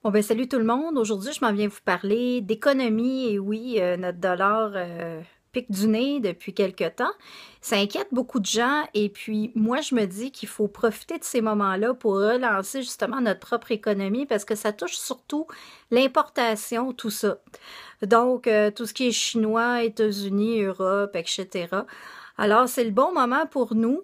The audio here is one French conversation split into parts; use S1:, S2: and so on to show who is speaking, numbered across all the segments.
S1: Bon ben salut tout le monde. Aujourd'hui, je m'en viens vous parler d'économie. Et oui, notre dollar pique du nez depuis quelque temps. Ça inquiète beaucoup de gens. Et puis, moi, je me dis qu'il faut profiter de ces moments-là pour relancer justement notre propre économie parce que ça touche surtout l'importation, tout ça. Donc, tout ce qui est chinois, États-Unis, Europe, etc. Alors, c'est le bon moment pour nous,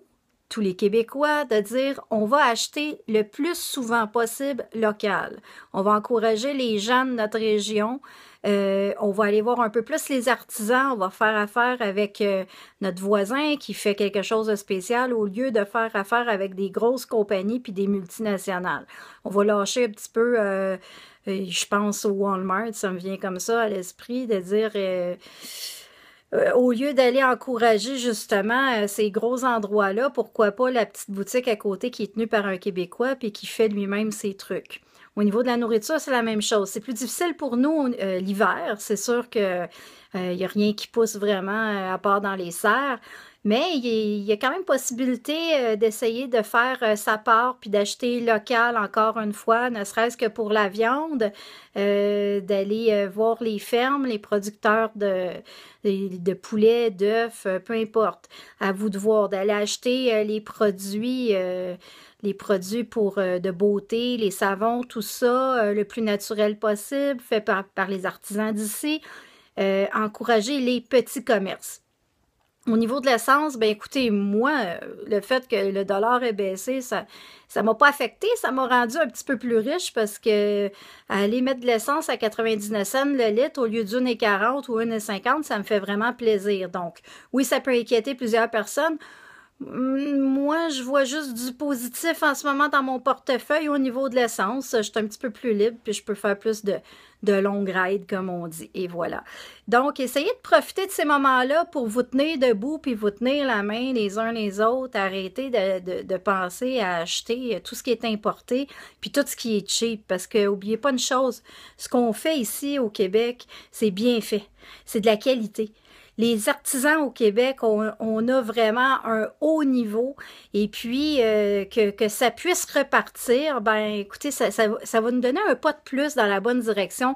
S1: tous les Québécois, de dire on va acheter le plus souvent possible local. On va encourager les gens de notre région. On va aller voir un peu plus les artisans. On va faire affaire avec notre voisin qui fait quelque chose de spécial au lieu de faire affaire avec des grosses compagnies puis des multinationales. On va lâcher un petit peu, je pense au Walmart, ça me vient comme ça à l'esprit, de dire au lieu d'aller encourager justement ces gros endroits-là, pourquoi pas la petite boutique à côté qui est tenue par un Québécois puis qui fait lui-même ses trucs. Au niveau de la nourriture, c'est la même chose. C'est plus difficile pour nous l'hiver. C'est sûr que y a rien qui pousse vraiment à part dans les serres. Mais il y a quand même possibilité d'essayer de faire sa part puis d'acheter local encore une fois, ne serait-ce que pour la viande, d'aller voir les fermes, les producteurs de poulet, d'œufs, peu importe. À vous de voir, d'aller acheter les produits pour de beauté, les savons, tout ça, le plus naturel possible, fait par les artisans d'ici. Encourager les petits commerces. Au niveau de l'essence, ben écoutez, moi, le fait que le dollar ait baissé, ça m'a pas affecté, ça m'a rendu un petit peu plus riche parce que aller mettre de l'essence à 99 cents le litre au lieu d'1,40 ou 1,50, ça me fait vraiment plaisir. Donc, oui, ça peut inquiéter plusieurs personnes. Moi, je vois juste du positif en ce moment dans mon portefeuille au niveau de l'essence. Je suis un petit peu plus libre, puis je peux faire plus de longues rides, comme on dit. Et voilà. Donc, essayez de profiter de ces moments-là pour vous tenir debout, puis vous tenir la main les uns les autres. Arrêtez de penser à acheter tout ce qui est importé, puis tout ce qui est cheap. Parce que, oubliez pas une chose, ce qu'on fait ici au Québec, c'est bien fait. C'est de la qualité. Les artisans au Québec, on a vraiment un haut niveau et puis que ça puisse repartir, ben écoutez, ça va nous donner un pas de plus dans la bonne direction.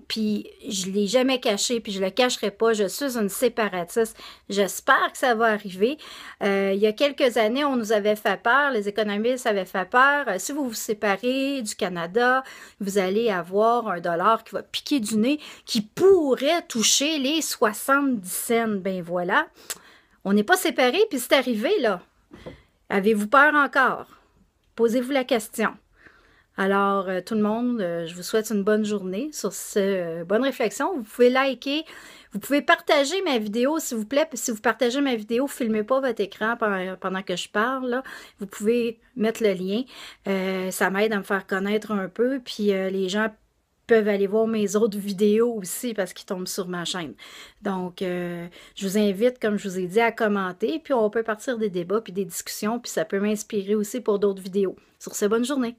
S1: Puis je l'ai jamais caché, puis je le cacherai pas. Je suis une séparatiste. J'espère que ça va arriver. Il y a quelques années, on nous avait fait peur, les économistes avaient fait peur. Si vous vous séparez du Canada, vous allez avoir un dollar qui va piquer du nez, qui pourrait toucher les 70 cents. Ben voilà, on n'est pas séparés, puis c'est arrivé, là. Avez-vous peur encore? Posez-vous la question. Alors, tout le monde, je vous souhaite une bonne journée sur cette bonne réflexion. Vous pouvez liker, vous pouvez partager ma vidéo, s'il vous plaît. Si vous partagez ma vidéo, filmez pas votre écran pendant que je parle, là. Vous pouvez mettre le lien. Ça m'aide à me faire connaître un peu, puis les gens peuvent aller voir mes autres vidéos aussi parce qu'ils tombent sur ma chaîne. Donc, je vous invite, comme je vous ai dit, à commenter, puis on peut partir des débats, puis des discussions, puis ça peut m'inspirer aussi pour d'autres vidéos. Sur ce, bonne journée!